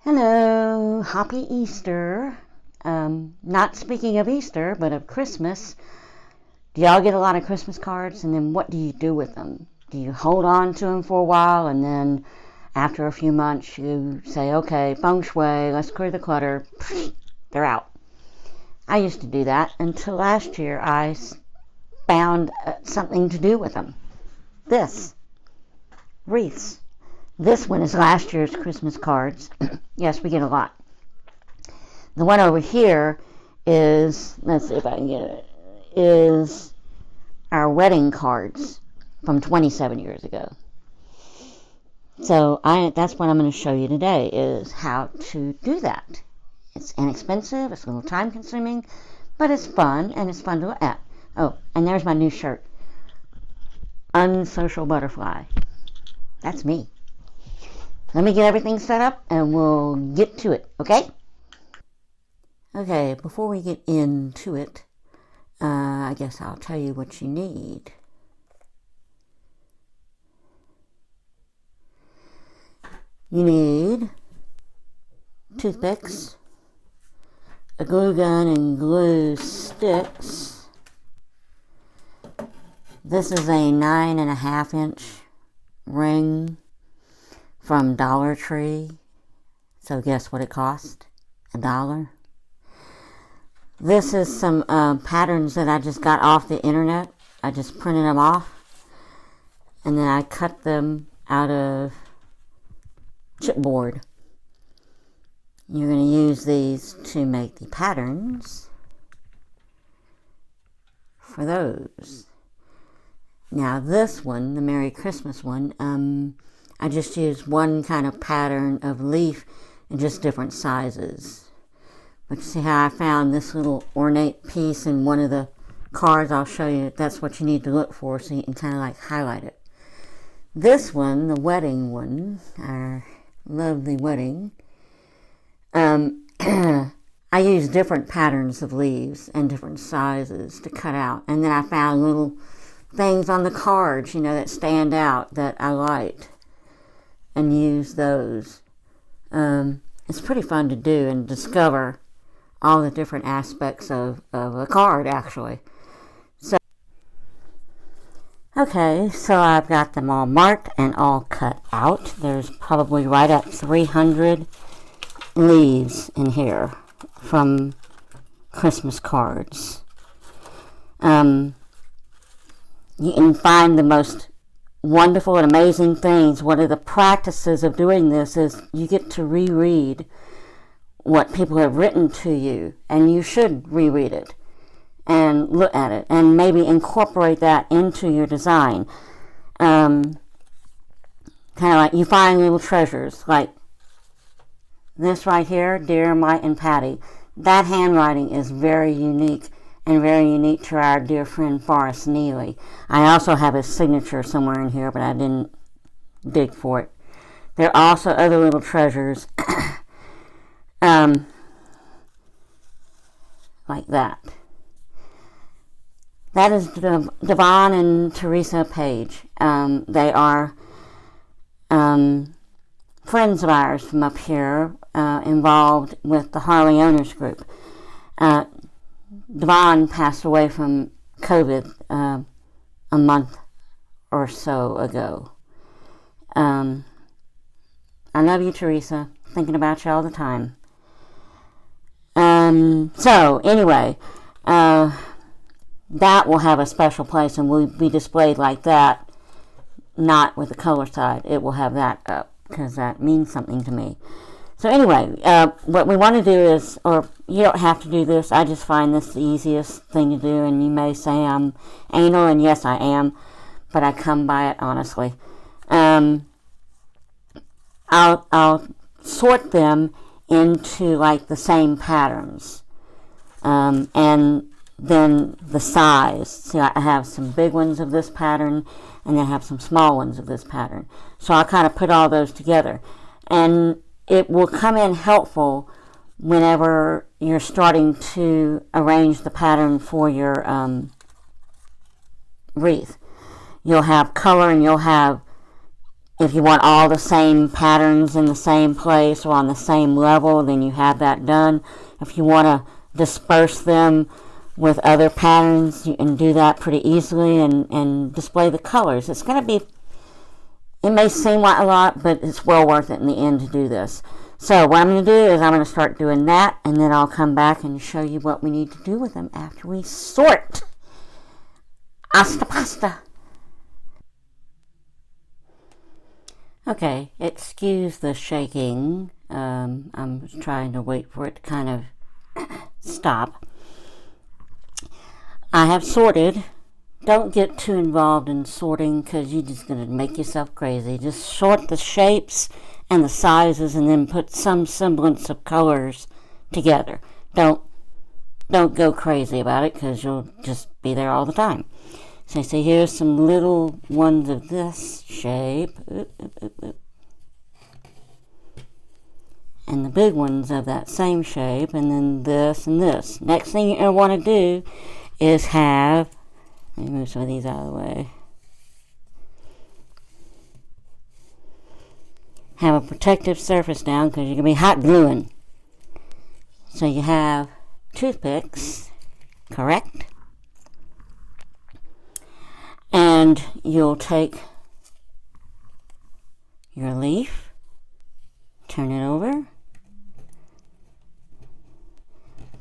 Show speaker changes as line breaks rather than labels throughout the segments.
Hello, happy Easter. Not speaking of Easter, but of Christmas. Do y'all get a lot of Christmas cards, and then what do you do with them? Do you hold on to them for a while, and then after a few months you say, okay, feng shui, let's clear the clutter, they're out. I used to do that until last year I found something to do with them. This, wreaths. This one is last year's Christmas cards. Yes, we get a lot. The one over here is, let's see if I can get it, is our wedding cards from 27 years ago. So that's what I'm going to show you today, is how to do that. It's inexpensive, it's a little time consuming, but it's fun, and it's fun to look at. Oh, and there's my new shirt. Unsocial Butterfly. That's me. Let me get everything set up and we'll get to it, okay? Okay, before we get into it, I guess I'll tell you what you need. You need toothpicks, a glue gun and glue sticks. This is a 9.5-inch ring from Dollar Tree. So guess what it cost? $1. This is some patterns that I just got off the internet. I just printed them off, and then I cut them out of chipboard. You're going to use these to make the patterns for those. Now this one, the Merry Christmas one, I just used one kind of pattern of leaf in just different sizes. But you see how I found this little ornate piece in one of the cards? I'll show you. That's what you need to look for, so you can kind of like highlight it. This one, the wedding one, our lovely wedding, I used different patterns of leaves and different sizes to cut out. And then I found little things on the cards, that stand out that I liked, and use those. It's pretty fun to do and discover all the different aspects of a card, actually. Okay, so I've got them all marked and all cut out. There's probably right at 300 leaves in here from Christmas cards. You can find the most wonderful and amazing things. One of the practices of doing this is you get to reread what people have written to you, and you should reread it and look at it and maybe incorporate that into your design. Kind of like you find little treasures, like this right here, Dear Mike and Patty. That handwriting is very unique, and very unique to our dear friend Forrest Neely. I also have his signature somewhere in here, but I didn't dig for it. There are also other little treasures like that. That is Devon and Teresa Page. They are friends of ours from up here, involved with the Harley Owners Group. Devon passed away from COVID a month or so ago. I love you, Teresa. Thinking about you all the time. So, anyway, that will have a special place and will be displayed like that, not with the color side. It will have that up, because that means something to me. So anyway, what we want to do is, or you don't have to do this, I just find this the easiest thing to do, and you may say I'm anal, and yes I am, but I come by it honestly. I'll sort them into like the same patterns, and then the size. See, I have some big ones of this pattern, and then I have some small ones of this pattern. So I'll kind of put all those together, and it will come in helpful whenever you're starting to arrange the pattern for your wreath. You'll have color, and you'll have If you want all the same patterns in the same place or on the same level, then you have that done. If you want to disperse them with other patterns, you can do that pretty easily and display the colors. It's going to be, it may seem like a lot, but it's well worth it in the end to do this. So what I'm going to do is I'm going to start doing that, and then I'll come back and show you what we need to do with them after we sort. Hasta pasta. Okay, excuse the shaking. I'm trying to wait for it to kind of stop. I have sorted. Don't get too involved in sorting because you're just going to make yourself crazy. Just sort the shapes and the sizes and then put some semblance of colors together. Don't go crazy about it because you'll just be there all the time. So see, here's some little ones of this shape. And the big ones of that same shape. And then this and this. Next thing you're going to want to do is have... Let me move some of these out of the way. Have a protective surface down because you're going to be hot gluing. So you have toothpicks, correct? And you'll take your leaf, turn it over,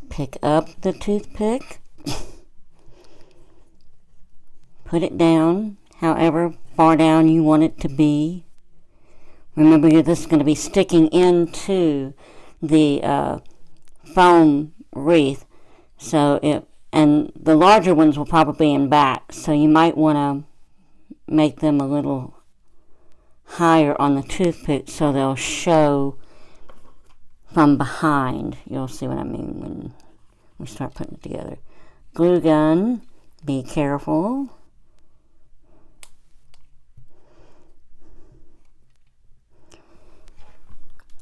pick up the toothpick, put it down however far down you want it to be. Remember, this is going to be sticking into the foam wreath, and the larger ones will probably be in back, so you might want to make them a little higher on the toothpick so they'll show from behind. You'll see what I mean when we start putting it together. Glue gun, be careful.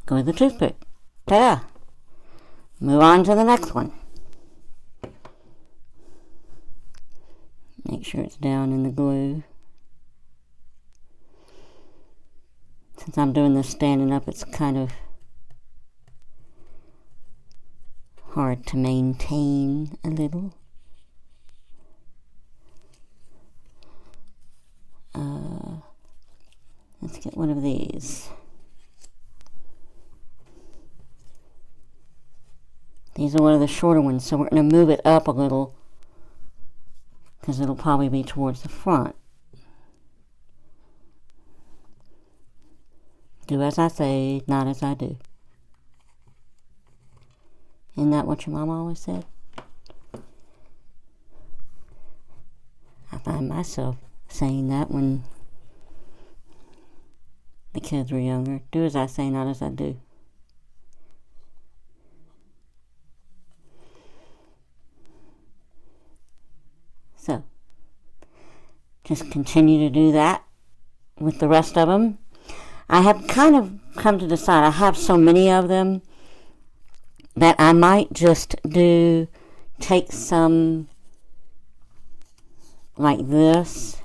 Go with the toothpick. Ta-da! Move on to the next one. Make sure it's down in the glue. Since I'm doing this standing up, it's kind of hard to maintain a little. Let's get one of these. These are one of the shorter ones, so we're going to move it up a little because it'll probably be towards the front. Do as I say, not as I do. Isn't that what your mama always said? I find myself saying that when the kids were younger. Do as I say, not as I do. So, just continue to do that with the rest of them. I have kind of come to decide, I have so many of them that I might just take some like this.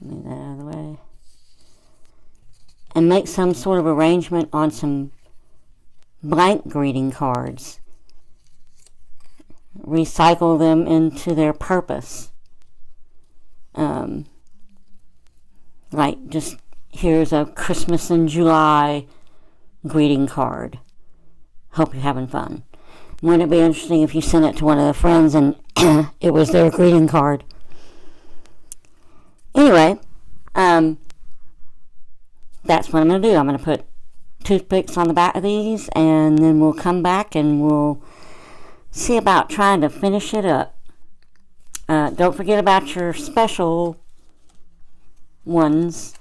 Move that out of the way. And make some sort of arrangement on some blank greeting cards. Recycle them into their purpose. Like just here's a Christmas in July greeting card. Hope you're having fun. Wouldn't it be interesting if you sent it to one of the friends and it was their greeting card? Anyway, that's what I'm going to do. I'm going to put toothpicks on the back of these, and then we'll come back and we'll see about trying to finish it up. Don't forget about your special ones.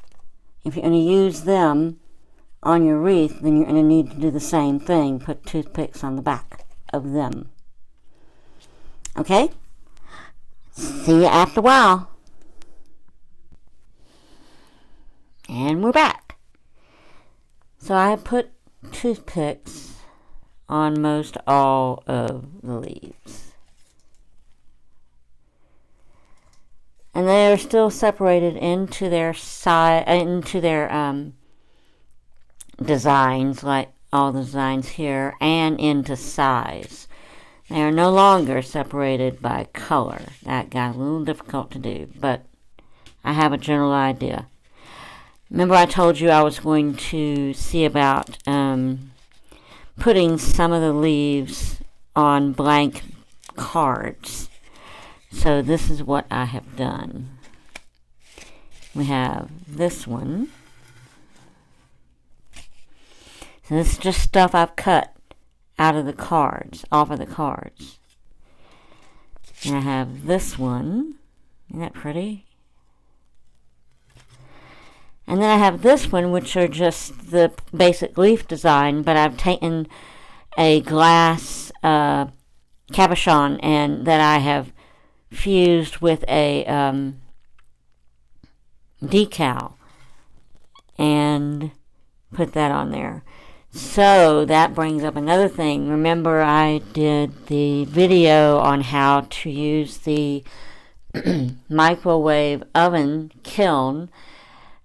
If you're going to use them on your wreath, then you're going to need to do the same thing. Put toothpicks on the back of them. Okay? See you after a while. And we're back. So I put toothpicks on most all of the leaves. And they are still separated into their designs, like all the designs here, and into size. They are no longer separated by color. That got a little difficult to do, but I have a general idea. Remember I told you I was going to see about putting some of the leaves on blank cards. So this is what I have done. We have this one. So this is just stuff I've cut out of the cards, off of the cards. And I have this one. Isn't that pretty? And then I have this one, which are just the basic leaf design, but I've taken a glass cabochon and that I have fused with a decal and put that on there. So that brings up another thing. Remember I did the video on how to use the microwave oven kiln.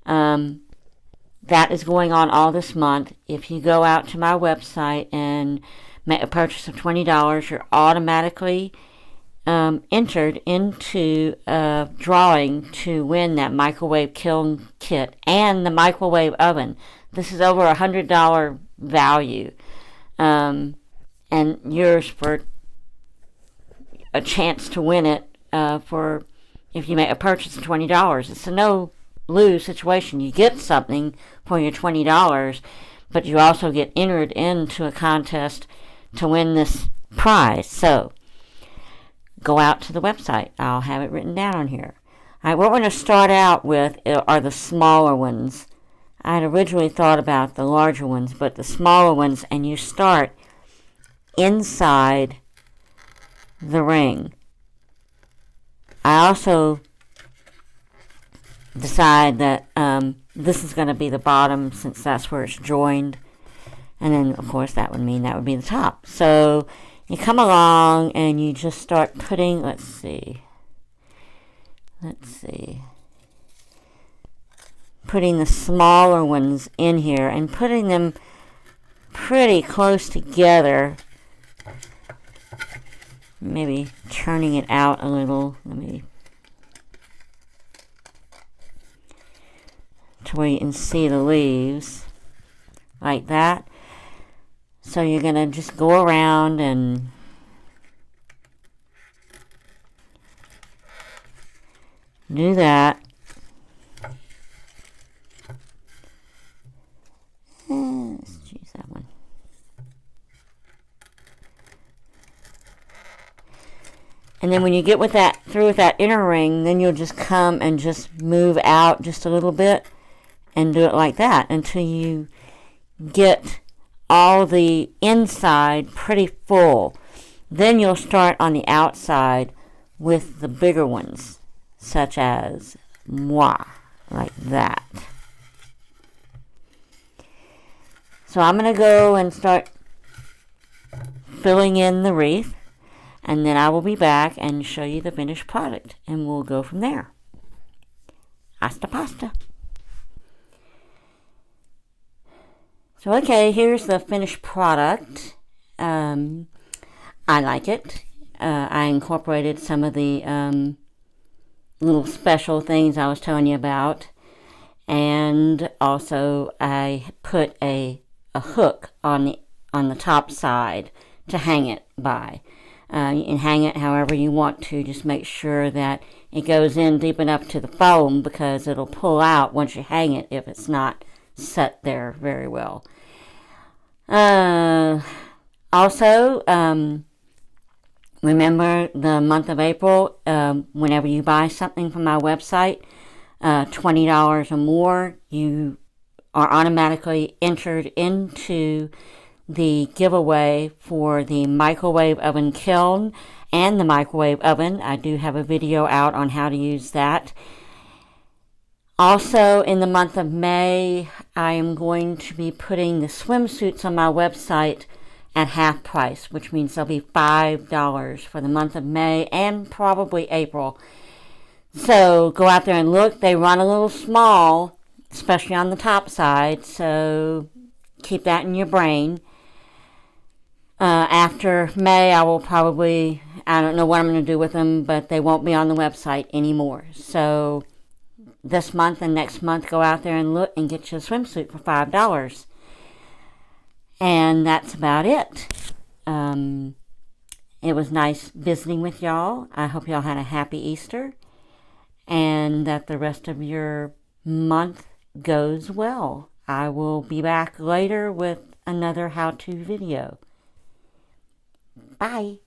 That is going on all this month. If you go out to my website and make a purchase of $20, you're automatically entered into a drawing to win that microwave kiln kit and the microwave oven. This is over $100 value, and yours for a chance to win it for if you make a purchase of $20. It's a no-lose situation. You get something for your $20, but you also get entered into a contest to win this prize. So go out to the website. I'll have it written down on here. All right, what we're going to start out with are the smaller ones. I had originally thought about the larger ones, but the smaller ones, and you start inside the ring. I also decide that this is going to be the bottom since that's where it's joined, and then of course that would mean that would be the top. So you come along and you just start putting, let's see, putting the smaller ones in here and putting them pretty close together, maybe turning it out a little, to where you can see the leaves like that. So you're going to just go around and do that. Let's choose that one. And then when you get through with that inner ring, then you'll just come and just move out just a little bit and do it like that until you get all the inside pretty full. Then you'll start on the outside with the bigger ones, such as moi, like that. So I'm going to go and start filling in the wreath, and then I will be back and show you the finished product, and we'll go from there. Hasta pasta. So okay, here's the finished product. I like it. I incorporated some of the little special things I was telling you about, and also I put a hook on the top side to hang it by. You can hang it however you want to. Just make sure that it goes in deep enough to the foam, because it'll pull out once you hang it if it's not set there very well. Also, remember the month of April, whenever you buy something from my website, $20 or more, you are automatically entered into the giveaway for the microwave oven kiln and the microwave oven. I do have a video out on how to use that. Also, in the month of May, I am going to be putting the swimsuits on my website at half price, which means they'll be $5 for the month of May and probably April. So go out there and look. They run a little small, especially on the top side, so keep that in your brain. After May, I don't know what I'm going to do with them, but they won't be on the website anymore. So this month and next month, go out there and look and get you a swimsuit for $5. And that's about it. It was nice visiting with y'all. I hope y'all had a happy Easter and that the rest of your month goes well. I will be back later with another how-to video. Bye.